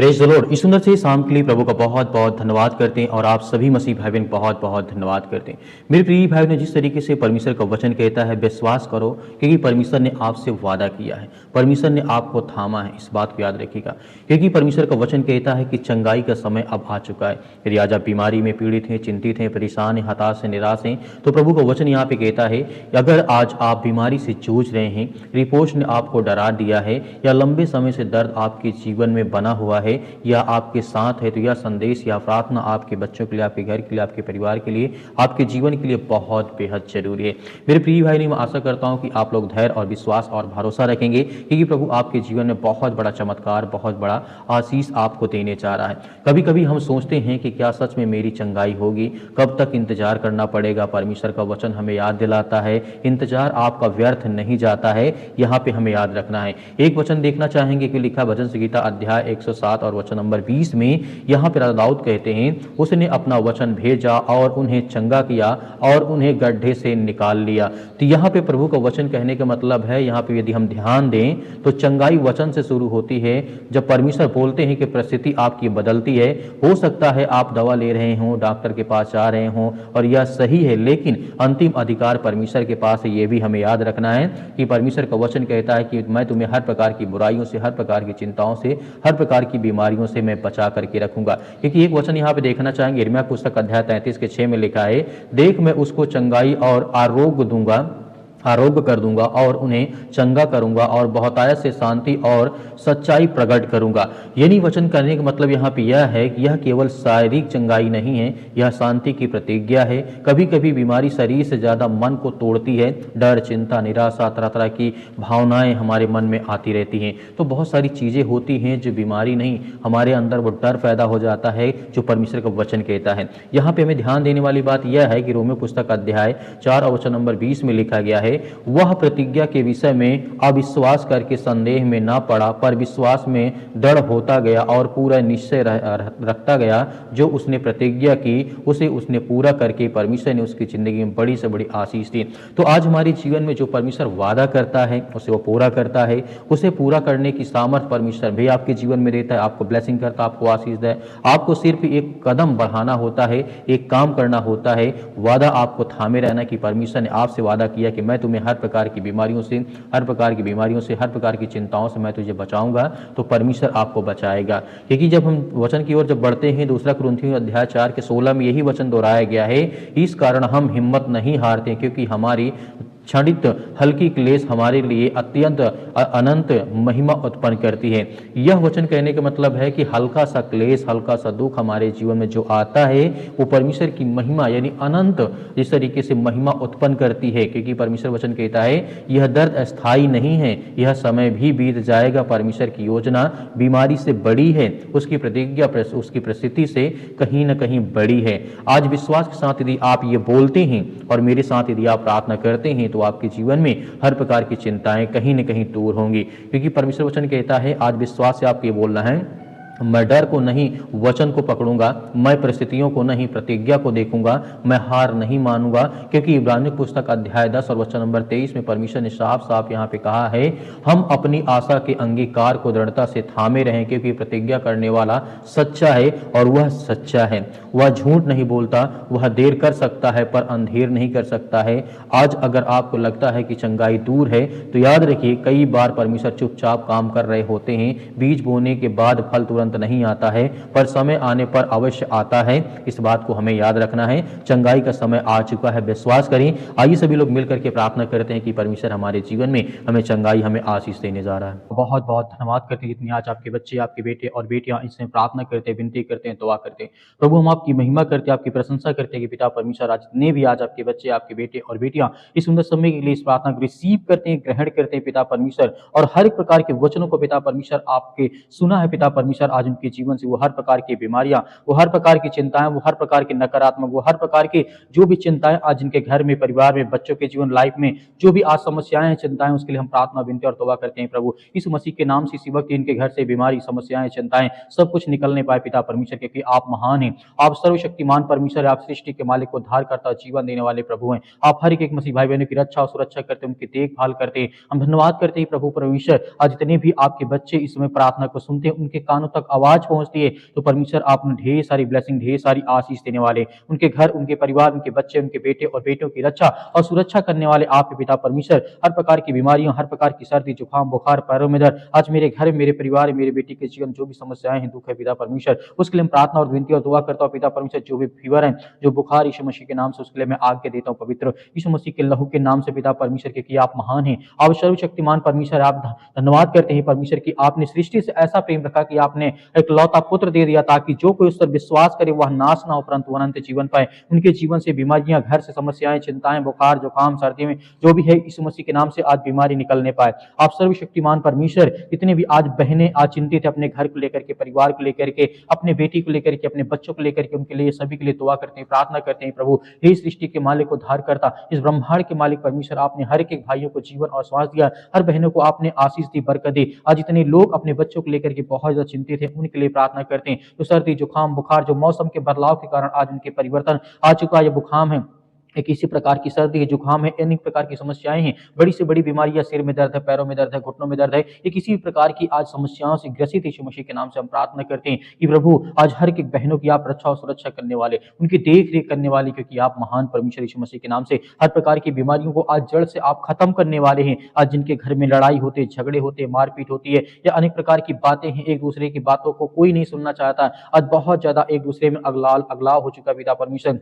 Praise the Lord. इस सुंदर से शाम के लिए प्रभु का बहुत बहुत धन्यवाद करते हैं और आप सभी मसीह भाई बहन बहुत बहुत धन्यवाद करते हैं। मेरे प्रिय भाई ने जिस तरीके से परमेश्वर का वचन कहता है विश्वास करो, क्योंकि परमेश्वर ने आपसे वादा किया है, परमेश्वर ने आपको थामा है। इस बात को याद रखिएगा, क्योंकि परमेश्वर का वचन कहता है कि चंगाई का समय अब आ चुका है। यदि आज आप बीमारी में पीड़ित हैं, चिंतित हैं, परेशान हैं, हताश हैं, निराश हैं, तो प्रभु का वचन यहाँ पे कहता है कि अगर आज आप बीमारी से जूझ रहे हैं, रिपोर्ट ने आपको डरा दिया है, या लंबे समय से दर्द आपके जीवन में बना हुआ है या आपके साथ है, तो यह संदेश या प्रार्थना आपके बच्चों के लिए, आपके घर के लिए, आपके परिवार के लिए, आपके जीवन के लिए बहुत बेहद जरूरी है। मेरे प्रिय भाई, मैं आशा करता हूं कि आप लोग धैर्य और विश्वास और भरोसा रखेंगे, क्योंकि प्रभु आपके जीवन में बहुत बड़ा चमत्कार, बहुत बड़ा आशीष आपको देने जा रहा है। कभी कभी हम सोचते हैं कि क्या सच में मेरी चंगाई होगी, कब तक इंतजार करना पड़ेगा। परमेश्वर का वचन हमें याद दिलाता है इंतजार आपका व्यर्थ नहीं जाता है। यहाँ पे हमें याद रखना है। एक वचन देखना चाहेंगे कि लिखा भजन संगीता अध्याय 107 और वचन नंबर 20 में यहाँ पे राजा दाऊद कहते हैं, उसने अपना वचन भेजा और उन्हें चंगा किया और उन्हें गड्ढे से निकाल लिया। तो यहाँ पे प्रभु का वचन कहने का मतलब है, यहाँ पे यदि हम ध्यान दें तो चंगाई वचन से शुरू होती है। जब परमेश्वर बोलते हैं कि परिस्थिति आपकी बदलती है, हो सकता है आप दवा ले रहे हो, डॉक्टर के पास जा रहे हो और यह सही है, लेकिन अंतिम अधिकार परमेश्वर के पास है। ये भी हमें याद रखना है कि परमेश्वर का वचन कहता है कि मैं तुम्हें हर प्रकार की बुराइयों से, हर प्रकार की चिंताओं से, हर प्रकार की बीमारियों से मैं बचा करके रखूंगा। क्योंकि एक वचन यहाँ पे देखना चाहेंगे, यिर्मयाह पुस्तक अध्याय 33 के 6 में लिखा है, देख मैं उसको चंगाई और आरोग्य कर दूंगा और उन्हें चंगा करूंगा और बहुतायत से शांति और सच्चाई प्रकट करूंगा। यानी वचन करने का मतलब यहाँ पे यह है कि यह केवल शारीरिक चंगाई नहीं है, यह शांति की प्रतिज्ञा है। कभी कभी बीमारी शरीर से ज्यादा मन को तोड़ती है। डर, चिंता, निराशा, तरह तरह की भावनाएं हमारे मन में आती रहती हैं। तो बहुत सारी चीजें होती हैं जो बीमारी नहीं, हमारे अंदर वो डर पैदा हो जाता है जो परमेश्वर का वचन कहता है। यहाँ पे हमें ध्यान देने वाली बात यह है कि रोमियो पुस्तक अध्याय 4 और वचन नंबर 20 में लिखा गया है, वह प्रतिज्ञा के विषय में अविश्वास करके संदेह में ना पड़ा, पर विश्वास में दृढ़ होता गया और पूरा निश्चय रखता गया। जो उसने प्रतिज्ञा की उसे उसने पूरा करके परमेश्वर ने उसकी जिंदगी में बड़ी से बड़ी आशीष दी। तो आज हमारे जीवन में जो परमेश्वर वादा करता है उसे वो पूरा करता है। उसे पूरा करने की सामर्थ परमेश्वर भी आपके जीवन में देता है, आपको ब्लेसिंग करता है, आपको आशीष दे। आपको सिर्फ एक कदम बढ़ाना होता है, एक काम करना होता है। वादा आपको थामे रहना कि परमेश्वर ने आपसे वादा किया कि मैं तुम्हें हर प्रकार की बीमारियों से, हर प्रकार की बीमारियों से, हर प्रकार की चिंताओं से मैं तुझे बचाऊंगा। तो परमेश्वर आपको बचाएगा। क्योंकि जब हम वचन की ओर जब बढ़ते हैं, दूसरा कुरिन्थियों अध्याय 4 के 16 में यही वचन दोहराया गया है, इस कारण हम हिम्मत नहीं हारते, क्योंकि हमारी क्षणिक हल्की क्लेश हमारे लिए अत्यंत अनंत महिमा उत्पन्न करती है। यह वचन कहने का मतलब है कि हल्का सा क्लेश, हल्का सा दुख हमारे जीवन में जो आता है वो परमेश्वर की महिमा यानी अनंत जिस तरीके से महिमा उत्पन्न करती है। क्योंकि परमेश्वर वचन कहता है यह दर्द अस्थायी नहीं है, यह समय भी बीत जाएगा। परमेश्वर की योजना बीमारी से बड़ी है, उसकी प्रतिज्ञा उसकी परिस्थिति से कहीं ना कहीं बड़ी है। आज विश्वास के साथ यदि आप ये बोलते हैं और मेरे साथ यदि आप प्रार्थना करते हैं, तो आपके जीवन में हर प्रकार की चिंताएं कहीं न कहीं दूर होंगी। क्योंकि परमेश्वर वचन कहता है, आज विश्वास से आपको ये बोलना है, मैं डर को नहीं वचन को पकड़ूंगा, मैं परिस्थितियों को नहीं प्रतिज्ञा को देखूंगा, मैं हार नहीं मानूंगा। क्योंकि इब्रानियों पुस्तक अध्याय 10 और वचन नंबर 23 में परमेश्वर ने साफ साफ यहाँ पे कहा है, हम अपनी आशा के अंगीकार को दृढ़ता से थामे रहें, क्योंकि प्रतिज्ञा करने वाला सच्चा है और वह सच्चा है। वह झूठ नहीं बोलता, वह देर कर सकता है पर अंधेर नहीं कर सकता है। आज अगर आपको लगता है कि चंगाई दूर है, तो याद रखिए कई बार परमेश्वर चुपचाप काम कर रहे होते हैं। बीज बोने के बाद फल तुरंत नहीं आता है, पर समय आने पर अवश्य आता है। इस बात को हमें याद रखना है। चंगाई का समय आ चुका है, विश्वास करें। आइए सभी लोग मिलकर के प्रार्थना करते हैं कि परमेश्वर हमारे जीवन में हमें चंगाई, हमें आशीष देने जा रहा है। बहुत बहुत धन्यवाद करते हैं जितने आज आपके बच्चे, आपके बेटे और बेटियां इसमें प्रार्थना करते हैं, विनती करते हैं, दुआ करते हैं। प्रभु हम आपकी महिमा करते हैं, आपकी प्रशंसा करते हैं कि पिता परमेश्वर आज जितने भी आज आपके बच्चे, आपके बेटे और बेटियां इस सुंदर समय के लिए इस प्रार्थना को रिसीव करते हैं, ग्रहण करते हैं पिता परमेश्वर, और हर एक प्रकार के वचनों को पिता परमेश्वर आपके सुना है पिता परमेश्वर। आज उनके जीवन से वो हर प्रकार की बीमारियां, वो हर प्रकार की चिंताएं, वो हर प्रकार के नकारात्मक, वो हर प्रकार के जो भी चिंताएं आज इनके घर में, परिवार में, बच्चों के जीवन लाइफ में जो भी आज समस्याएं हैं, चिंताएं, उसके लिए हम प्रार्थना, विनती और तौबा करते हैं। प्रभु इस मसीह के नाम से इसी वक्त इनके घर से बीमारी, समस्याएं, चिंताएं सब कुछ निकलने पाए पिता परमेश्वर, क्योंकि आप महान हैं, आप सर्वशक्तिमान परमेश्वर, आप सृष्टि के मालिक, उद्धार करता, जीवन देने वाले प्रभु हैं। आप हर एक मसीह भाई बहनों की रक्षा और सुरक्षा करते, उनकी देखभाल करते। हम धन्यवाद करते हैं प्रभु परमेश्वर, आज जितने भी आपके बच्चे इस समय प्रार्थना को सुनते हैं, उनके कानों तक तक आवाज़ पहुँचती है, तो परमेश्वर आप उन्हें ढेर सारी ब्लेसिंग, ढेर सारी आशीष देने वाले, उनके घर, उनके परिवार, उनके बच्चे, उनके बेटे और बेटियों की रक्षा और सुरक्षा करने वाले आपके पिता परमेश्वर, हर प्रकार की बीमारियों, हर प्रकार की सर्दी, जुकाम, बुखार, पैरों में दर्द, आज मेरे घर, मेरे परिवार, मेरे बेटी के जीवन जो भी समस्याएं हैं, दुख है पिता परमेश्वर, उसके लिए हम प्रार्थना और विनती और दुआ करता हूँ पिता परमेश्वर। जो भी फीवर है, जो बुखार, यीशु मसीह के नाम से उसके लिए मैं आज्ञा देता हूँ पवित्र यीशु मसीह के लहू के नाम से पिता परमेश्वर, क्योंकि आप महान हैं, आप सर्वशक्तिमान परमेश्वर। आप धन्यवाद करते हैं परमेश्वर की आपने सृष्टि से ऐसा प्रेम रखा कि आपने एक लौता पुत्र दे दिया, ताकि जो कोई उस पर विश्वास करे वह नाश ना हो परंतु अनंत जीवन पाए। उनके जीवन से बीमारियां, घर से समस्याएं, चिंताएं, बुखार, जुकाम, सर्दी में जो भी है, यीशु मसीह के नाम से आज बीमारी निकलने पाए। आप सर्वशक्तिमान परमेश्वर, जितने भी आज बहनें आज चिंतित है अपने घर को लेकर के, परिवार को लेकर के, अपने बेटी को लेकर के, अपने बच्चों को लेकर के, उनके लिए सभी के लिए दुआ करते हैं, प्रार्थना करते हैं। प्रभु हे सृष्टि के मालिक, उद्धार करता, इस ब्रह्मांड के मालिक परमेश्वर, आपने हर एक भाइयों को जीवन और श्वास दिया, हर बहनों को आपने आशीष दी, बरकत दी। आज इतने लोग अपने बच्चों को लेकर के बहुत ज्यादा चिंतित है, उनके लिए प्रार्थना करते हैं। जो सर्दी, जुकाम, बुखार, जो मौसम के बदलाव के कारण आज उनके परिवर्तन आ चुका है, बुखार है, एक इसी प्रकार की सर्दी है, जुकाम है, अनेक प्रकार की समस्याएं हैं, बड़ी से बड़ी बीमारियां, सिर में दर्द है, पैरों में दर्द है, घुटनों में दर्द है, ये किसी भी प्रकार की आज समस्याओं से ग्रसित यीशु मसीह के नाम से हम प्रार्थना करते हैं कि प्रभु आज हर एक बहनों की आप रक्षा और सुरक्षा करने वाले, उनकी देख रेख करने वाले, क्योंकि आप महान परमेश्वर यीशु मसीह के नाम से हर प्रकार की बीमारियों को आज जड़ से आप खत्म करने वाले हैं। आज जिनके घर में लड़ाई होते, झगड़े होते, मारपीट होती है, या अनेक प्रकार की बातें हैं, एक दूसरे की बातों को कोई नहीं सुनना चाहता, आज बहुत ज्यादा एक दूसरे में अगलाव हो चुका पिता परमेश्वर,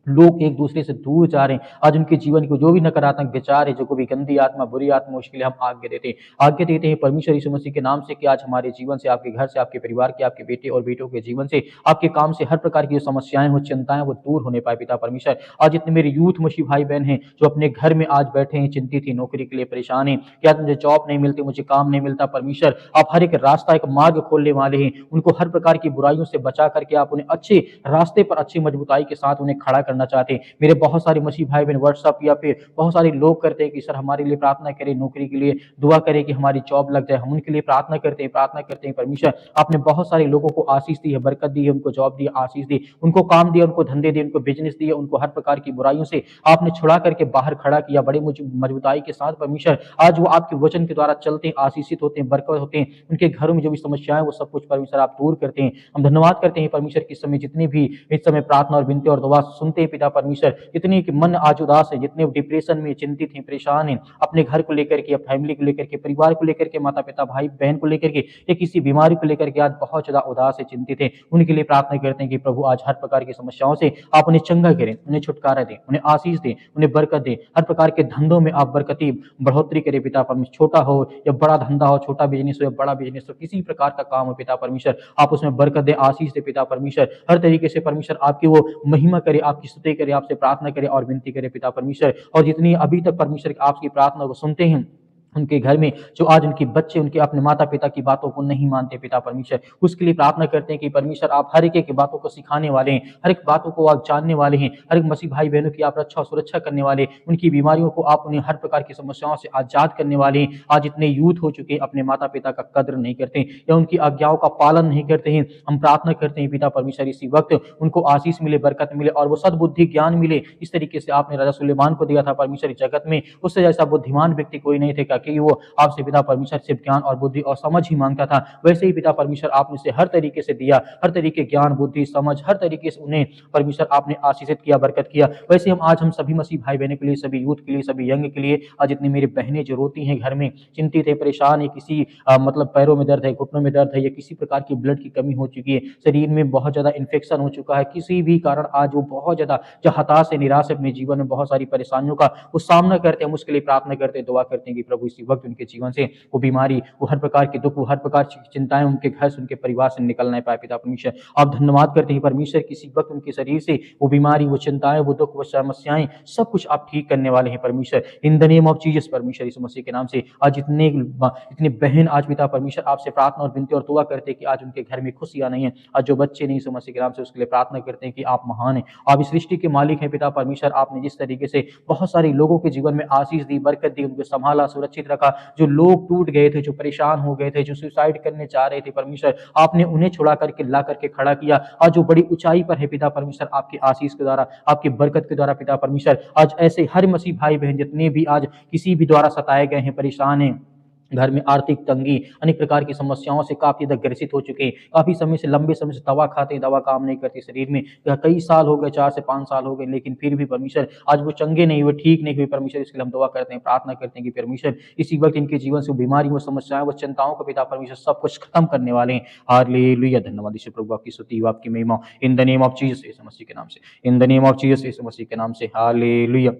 लोग एक दूसरे से दूर जा रहे हैं। आज उनके जीवन को जो भी नकारात्मक विचार है, जो कोई भी गंदी आत्मा, बुरी आत्मा, उसके लिए हम आज्ञा देते हैं परमेश्वर यीशु मसीह के नाम से कि आज हमारे जीवन से, आपके घर से, आपके परिवार के, आपके बेटे और बेटों के जीवन से, आपके काम से हर प्रकार की जो समस्याएं हो, चिंताएं, वो दूर होने पाए पिता परमेश्वर। आज इतने मेरे यूथ मसीह भाई बहन हैं जो अपने घर में आज बैठे हैं, चिंतित हैं, नौकरी के लिए परेशान हैं, क्या मुझे जॉब नहीं मिलती, मुझे काम नहीं मिलता। परमेश्वर आप हर एक रास्ता, एक मार्ग खोलने वाले हैं, उनको हर प्रकार की बुराइयों से बचा करके आप उन्हें अच्छे रास्ते पर, अच्छी मजबूताई के साथ उन्हें खड़ा करना चाहते हैं। मेरे बहुत सारे मसीह भाई बहन व्हाट्सएप या फिर बहुत सारे लोग करते हैं कि सर हमारे लिए प्रार्थना करें, नौकरी के लिए दुआ करें कि हमारी जॉब लग जाए। हम उनके लिए प्रार्थना करते हैं परमेश्वर। आपने बहुत सारे लोगों को आशीष दी है, बरकत दी है, उनको जॉब दी, आशीष दी, उनको काम दिया, उनको धंधे दिए, उनको बिजनेस दिए, उनको हर प्रकार की बुराइयों से आपने छुड़ा करके बाहर खड़ा किया बड़ी मजबूताई के साथ परमेश्वर। आज वो आपके वचन के द्वारा चलते हैं, आशीषित होते हैं, बरकत होते हैं, उनके घरों में जो भी समस्याएं वो सब कुछ परमेश्वर आप दूर करते हैं। हम धन्यवाद करते हैं परमेश्वर कि इस समय जितने भी इस समय प्रार्थना और विनती और दुआ सुनते हैं पिता परमेश्वर, जितने कि मन आज उदास है, जितने डिप्रेशन में, चिंतित हैं, परेशान हैं, अपने घर को लेकर के, फैमिली को लेकर के, परिवार को लेकर के, माता पिता, भाई बहन को लेकर के, या किसी बीमारी को लेकर के आज बहुत ज्यादा उदास है, चिंतित है, उनके लिए प्रार्थना करते हैं कि प्रभु आज हर प्रकार की समस्याओं से आप उन्हें चंगा करें, उन्हें छुटकारा दें, उन्हें आशीष दें, उन्हें बरकत दें, हर प्रकार के धंधों में आप बरकती बढ़ोतरी करें पिता परमेश्वर। छोटा हो या बड़ा धंधा हो, छोटा बिजनेस हो या बड़ा बिजनेस हो, किसी प्रकार का काम हो पिता परमेश्वर, आप उसमें बरकत दें, आशीष दे पिता परमेश्वर। हर तरीके से परमेश्वर आपकी वो महिमा करे, आपकी स्तुति करे, आपसे प्रार्थना करे और विनती करे पिता परमेश्वर। और जितनी अभी तक परमेश्वर आपकी प्रार्थना को सुनते हैं, उनके घर में जो आज उनके बच्चे उनके अपने माता पिता की बातों को नहीं मानते पिता परमेश्वर, उसके लिए प्रार्थना करते हैं कि परमेश्वर आप हर एक की बातों को सिखाने वाले हैं, हर एक बातों को आप जानने वाले हैं, हर एक मसीह भाई बहनों की आप रक्षा और सुरक्षा करने वाले, उनकी बीमारियों को आप उन्हें हर प्रकार की समस्याओं से आजाद करने वाले हैं। आज इतने यूथ हो चुके हैं अपने माता पिता का कद्र नहीं करते या उनकी आज्ञाओं का पालन नहीं करते हैं। हम प्रार्थना करते हैं पिता परमेश्वर इसी वक्त उनको आशीष मिले, बरकत मिले और वो सद्बुद्धि ज्ञान मिले। इस तरीके से आपने राजा सुलेमान को दिया था परमेश्वर, जगत में उससे जैसा बुद्धिमान व्यक्ति कोई नहीं थे, क्योंकि वो आपसे पिता परमेश्वर सिर्फ ज्ञान और बुद्धि और समझ ही मांगता था। वैसे ही पिता परमेश्वर आपने उसे हर तरीके से दिया, हर तरीके ज्ञान, बुद्धि, समझ, हर तरीके से उन्हें परमेश्वर आपने आशीषित किया, बरकत किया। वैसे हम सभी मसीह भाई बहनों के लिए, सभी यूथ के लिए, सभी यंग के लिए, आज इतनी मेरी बहनें जो रोती हैं घर में, चिंतित है, परेशान है, किसी मतलब पैरों में दर्द है, घुटनों में दर्द है, या किसी प्रकार की ब्लड की कमी हो चुकी है, शरीर में बहुत ज्यादा इन्फेक्शन हो चुका है, किसी भी कारण आज वो बहुत ज्यादा जो हताश है, निराश है, अपने जीवन में बहुत सारी परेशानियों का वो सामना करते हैं, हम उसके लिए प्रार्थना करते हैं, दुआ करते हैं कि प्रभु इसी वक्त उनके जीवन से वो बीमारी, वो हर प्रकार के दुख, वो हर प्रकार की चिंताएं उनके घर से, उनके परिवार से निकल नहीं पाए पिता परमेश्वर। आप धन्यवाद करते हैं परमेश्वर, किसी वक्त उनके शरीर से वो बीमारी, वो चिंताएं, वो दुख, वो समस्याएं सब कुछ आप ठीक करने वाले हैं परमेश्वर, इन द नेम ऑफ जीसस परमेश्वर यीशु मसीह के नाम से। आज इतने बहन आज पिता परमेश्वर आपसे प्रार्थना और विनती और दुआ करते हैं कि आज उनके घर में खुशियां नहीं है, आज जो बच्चे नहीं यीशु मसीह के नाम से उसके लिए प्रार्थना करते हैं कि आप महान हैं, आप इस सृष्टि के मालिक हैं पिता परमेश्वर। आपने जिस तरीके से बहुत सारे लोगों के जीवन में आशीष दी, बरकत दी, उनको संभाला, सुरक्षित रखा, जो लोग टूट गए थे, जो परेशान हो गए थे, जो सुसाइड करने चाह रहे थे परमेश्वर, आपने उन्हें छुड़ा करके ला करके खड़ा किया। आज जो बड़ी ऊंचाई पर है पिता परमेश्वर, आपकी आशीष के द्वारा, आपकी बरकत के द्वारा पिता परमेश्वर, आज ऐसे हर मसीह भाई बहन जितने भी आज किसी भी द्वारा सताए गए हैं, परेशान हैं, घर में आर्थिक तंगी, अनेक प्रकार की समस्याओं से काफ़ी ज़्यादा ग्रसित हो चुके हैं। काफ़ी समय से लंबे समय से दवा खाते हैं, दवा काम नहीं करती शरीर में। या कई साल हो गए, 4 से 5 साल हो गए, लेकिन फिर भी परमेश्वर आज वो चंगे नहीं हुए, ठीक नहीं हुए। परमेश्वर इसके लिए हम दुआ करते हैं, प्रार्थना करते हैं कि परमेश्वर इसी वक़्त इनके जीवन से वो बीमारी, वो समस्याएँ, वो चिंताओं को पिता परमेश्वर सब कुछ खत्म करने वाले हैं। हालेलुया! धन्यवाद यीशु प्रभु, आपकी स्तुति हो, आपकी महिमा हो। In the name of Jesus यीशु मसीह के नाम से। In the name of Jesus यीशु मसीह के नाम से। हालेलुया!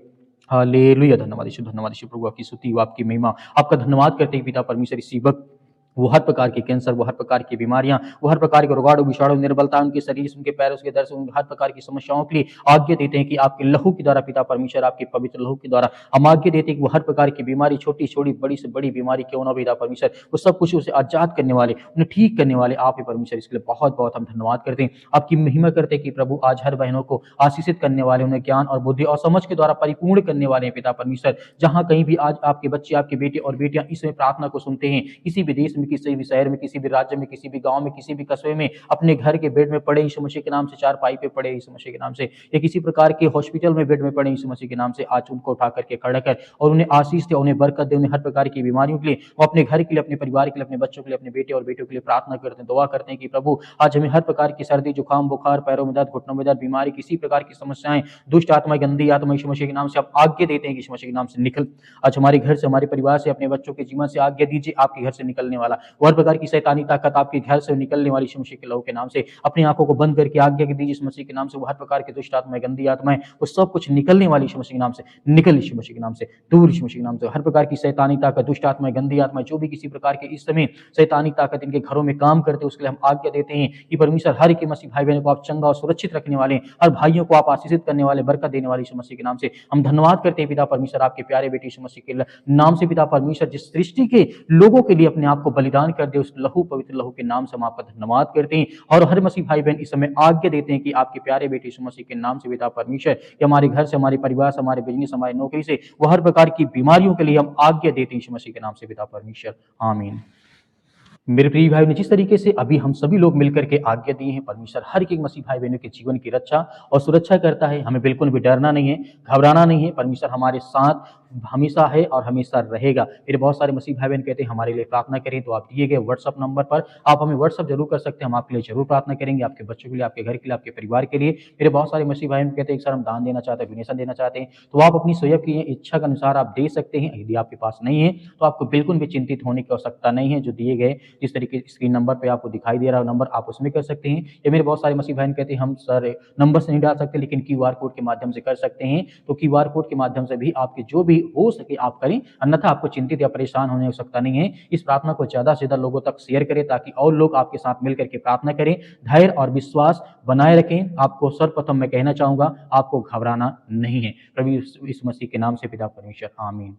हालेलुया! धन्यवाद यीशु प्रभु, आपकी स्तुति हो, आपकी महिमा। आपका धन्यवाद करते हैं पिता परमेश्वर इसी वक़्त वो हर प्रकार के कैंसर, वो हर प्रकार की बीमारियाँ, वो हर प्रकार के रोगाणु-विषाणु, निर्बलता उनके शरीर से, उनके पैरों के दर्द से, उन हर प्रकार की समस्याओं के लिए आज्ञा देते हैं कि आपके लहू के द्वारा पिता परमेश्वर, आपके पवित्र लहू के द्वारा हम आज्ञा देते हैं कि वो हर प्रकार की बीमारी, छोटी-छोटी, बड़ी से बड़ी बीमारी क्यों ना हो पिता परमेश्वर, वो सब कुछ उसे आज़ाद करने वाले, उन्हें ठीक करने वाले आप ही परमेश्वर। इसके लिए बहुत-बहुत हम धन्यवाद करते हैं। आपकी महिमा करते हैं कि प्रभु आज हर बहनों को आशीषित करने वाले, उन्हें ज्ञान और बुद्धि और समझ के द्वारा परिपूर्ण करने वाले हैं पिता परमेश्वर। जहाँ कहीं भी आज आपके बच्चे, आपके बेटे और बेटियाँ इस समय प्रार्थना को सुनते हैं, किसी भी देश में, किसी भी शहर में, किसी भी राज्य में, किसी भी गाँव में, किसी भी कस्बे में, अपने घर के बेड में पड़े यीशु मसीह के नाम से, चारपाई पे पड़े यीशु मसीह के नाम से, या किसी प्रकार के हॉस्पिटल में बेड में पड़े यीशु मसीह के नाम से, आज उनको उठा करके खड़ा कर और उन्हें आशीष दे, उन्हें बरकत दे, उन्हें हर प्रकार की बीमारियों के लिए, वो अपने घर के लिए, अपने परिवार के लिए, अपने बच्चों के लिए, अपने बेटे और बेटियों के लिए प्रार्थना करते हैं, दुआ करते हैं कि प्रभु आज हमें हर प्रकार की सर्दी, जुकाम, बुखार, पैरों में दर्द, घुटनों में दर्द, बीमारी, किसी प्रकार की समस्याएं, दुष्ट आत्मा, गंदी आत्मा यीशु मसीह के नाम से आप आज्ञा देते हैं कि यीशु मसीह के नाम से निकल। आज हमारे घर से, हमारे परिवार से, अपने बच्चों के जीवन से आज्ञा दीजिए, आपके घर से निकलने वाला वो हर प्रकार की शैतानी ताकत आपके घर से निकलने वाली यीशु मसीह के लहू के नाम से, अपनी आंखों को बंद करके आज्ञा दीजिए यीशु मसीह के नाम से, वो हर प्रकार की दुष्ट आत्माएं, गंदी आत्माएं, वो सब कुछ निकलने वाली यीशु मसीह के नाम से, निकल यीशु मसीह के नाम से, दूर यीशु मसीह के नाम से। हर प्रकार की शैतानी ताकत, दुष्ट आत्माएं, गंदी आत्माएं, जो भी किसी प्रकार के इस समय शैतानी ताकत इनके घरों में काम करते हैं, उसके लिए हम आज्ञा देते हैं कि परमेश्वर हर एक मसीह भाई बहनों को आप चंगा और सुरक्षित रखने वाले, हर भाइयों को आप आशीषित करने वाले, बरकत देने वाले यीशु मसीह के नाम से हम धन्यवाद करते हैं पिता परमेश्वर, आपके प्यारे बेटे यीशु मसीह के नाम से पिता परमेश्वर, जिस सृष्टि के लोगों के लिए अपने आप को बलिदान कर दे, उस लहू, पवित्र लहू के नाम से हम आपका धन्यवाद करते हैं। और हर मसीह भाई बहन इस समय आज्ञा देते हैं कि आपके प्यारे बेटे यीशु मसीह के नाम से पिता परमेश्वर, कि हमारे घर से, हमारे परिवार से, हमारे बिजनेस, हमारी नौकरी से, वो हर प्रकार की बीमारियों के लिए हम आज्ञा देते हैं यीशु मसीह के नाम से पिता परमेश्वर, आमीन। मेरे प्रिय भाई ने जिस तरीके से अभी हम सभी लोग मिलकर के आज्ञा दिए हैं, परमेश्वर हर एक मसीह भाई बहनों के जीवन की रक्षा और सुरक्षा करता है। हमें बिल्कुल भी डरना नहीं है, घबराना नहीं है। परमेश्वर हमारे साथ हमेशा है और हमेशा रहेगा। मेरे बहुत सारे मसीह भाई बहन कहते हैं हमारे लिए प्रार्थना करें, तो आप दिए गए व्हाट्सअप नंबर पर आप हमें व्हाट्सअप जरूर कर सकते हैं। हम आपके लिए जरूर प्रार्थना करेंगे, आपके बच्चों के लिए, आपके घर के लिए, आपके परिवार के लिए। मेरे बहुत सारे मसीह भाई बहन कहते हैं सर हम दान देना चाहते हैं, डोनेशन देना चाहते हैं, तो आप अपनी स्वयं की इच्छा के अनुसार आप दे सकते हैं। यदि आपके पास नहीं है तो आपको बिल्कुल भी चिंतित होने की आवश्यकता नहीं है। जो दिए गए जिस तरीके स्क्रीन नंबर पे आपको दिखाई दे रहा है नंबर, आप उसमें कर सकते हैं। या मेरे बहुत सारे मसीह बहन कहते हैं हम सर नंबर से नहीं डाल सकते, लेकिन क्यूआर कोड के माध्यम से कर सकते हैं। तो क्यूआर कोड के माध्यम से भी आपके जो भी हो सके आप करें, अन्यथा आपको चिंतित या परेशान होने की आवश्यकता नहीं है। इस प्रार्थना को ज़्यादा से ज़्यादा लोगों तक शेयर करें, ताकि और लोग आपके साथ मिलकर के प्रार्थना करें। धैर्य और विश्वास बनाए रखें। आपको सर्वप्रथम मैं कहना चाहूँगा, आपको घबराना नहीं है। प्रभु यीशु मसीह के नाम से पिता परमेश्वर, आमीन।